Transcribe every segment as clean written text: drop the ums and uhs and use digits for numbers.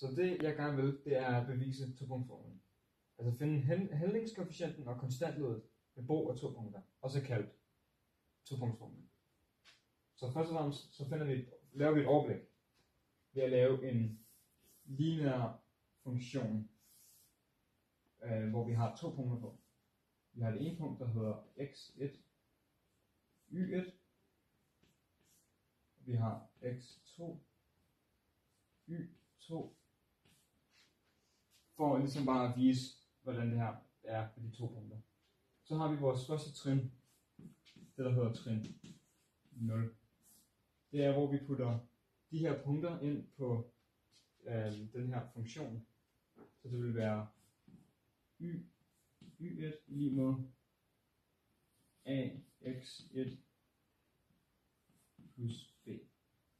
Så det jeg gerne vil, det er at bevise topunktsformlen. Altså finde hældningskoefficienten og konstantleddet med brug af 2 punkter, også kaldt topunktsformlen. Så først og fremmest så laver vi et overblik ved at lave en lineær funktion, hvor vi har 2 punkter på. Vi har det ene punkt, der hedder x1, y1. Vi har x2, y2. For ligesom bare at vise, hvordan det her er på de 2 punkter. Så har vi vores første trin, det der hedder trin 0. Det er, hvor vi putter de her punkter ind på den her funktion. Så det vil være y1 lige med ax1 plus b,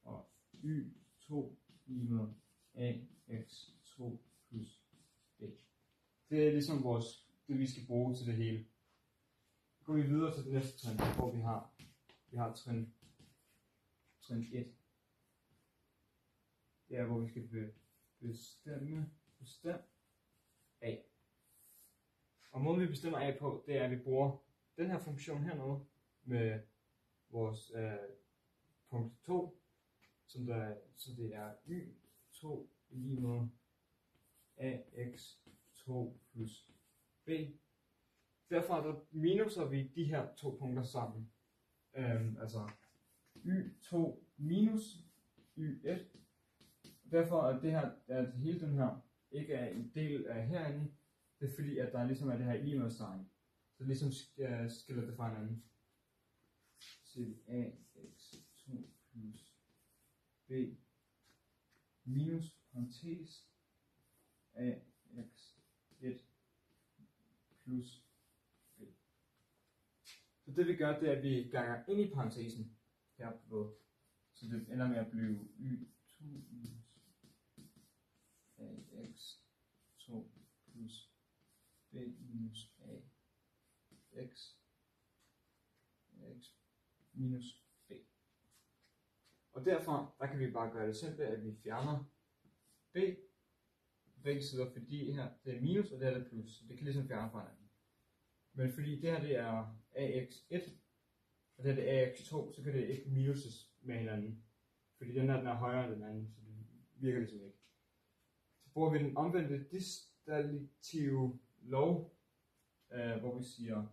og y2 lige med ax2 plus b. Det er ligesom det vi skal bruge til det hele. Så går vi videre til det næste trin, hvor vi har trin 1. Det er, hvor vi skal bestemme a. Og måden vi bestemmer a på, det er, at vi bruger den her funktion hernede med vores punkt 2, så det er y2 lige med ax2 plus b. Derfra der minuser vi de her 2 punkter sammen. Altså y2 minus y1. Derfor er det her, at hele den her ikke er en del af herinde, det er fordi, at der ligesom er det her lige med tegn. Så det ligesom skiller det fra hinanden. Så ax2 plus b minus parentes ax1 plus b. Så det vi gør, det er, at vi ganger ind i parentesen her på, så det ender med at blive y2 minus ax2 plus b minus ax minus b. Og derfra, der kan vi bare gøre det selv ved, at vi fjerner b begge sider, fordi her det er minus, og det her det er plus. Så det kan ligesom fjerne fra hinanden. Men fordi det her det er ax1, og det her det er ax2, så kan det ikke minuses med hinanden. Fordi den er højere end den anden, så det virker ligesom ikke. Så bruger vi den omvendte distributive lov, hvor vi siger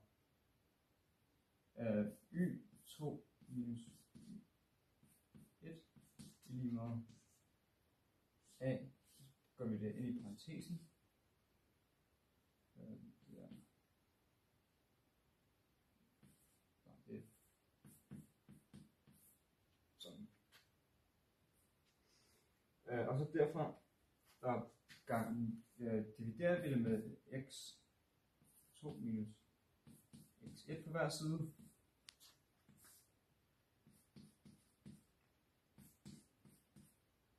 y2 minus y1 lige med a, så gør vi det ind i parentesen. Det sådan. Og så derfra der dividerer vi det med x2 minus x1 på hver side.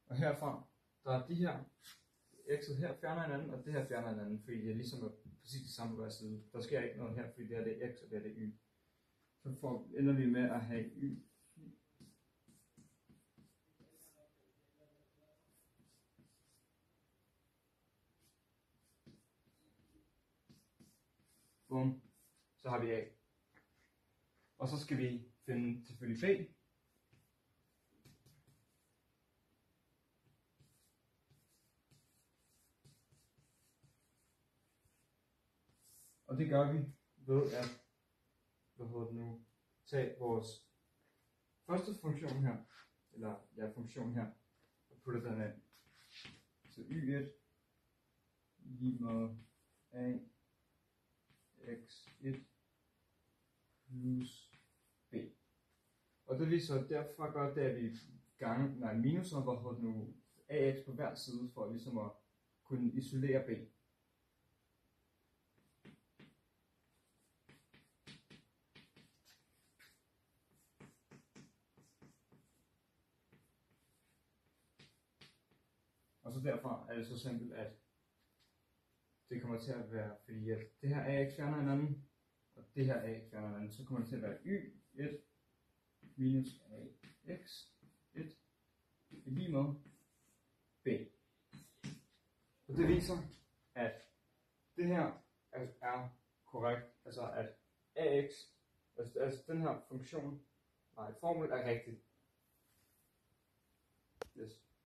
Og herfra, der er de her, x'et her fjerner hinanden, og det her fjerner hinanden, fordi det er ligesom er præcis det samme på hver side. Der sker ikke noget her, fordi det her det er x, og det her det er y. Så ender vi med at have y. Bum. Så har vi a. Og så skal vi finde selvfølgelig b. Og det gør vi ved at tage vores første funktion her, eller ja, funktion her, og putte den ind. Så y1 lige med a x1 plus b. Og det vi så derfra gør, det er, at vi minuser ax på hver side, for ligesom at kunne isolere b. Og så derfra er det så simpelt, at det kommer til at være, fordi at det her ax fjerner hinanden, og det her ax fjerner hinanden, så kommer det til at være y1 minus ax1 lige med b. det viser, at det her er korrekt, altså at ax, altså den her funktion, formel er rigtig. Yes.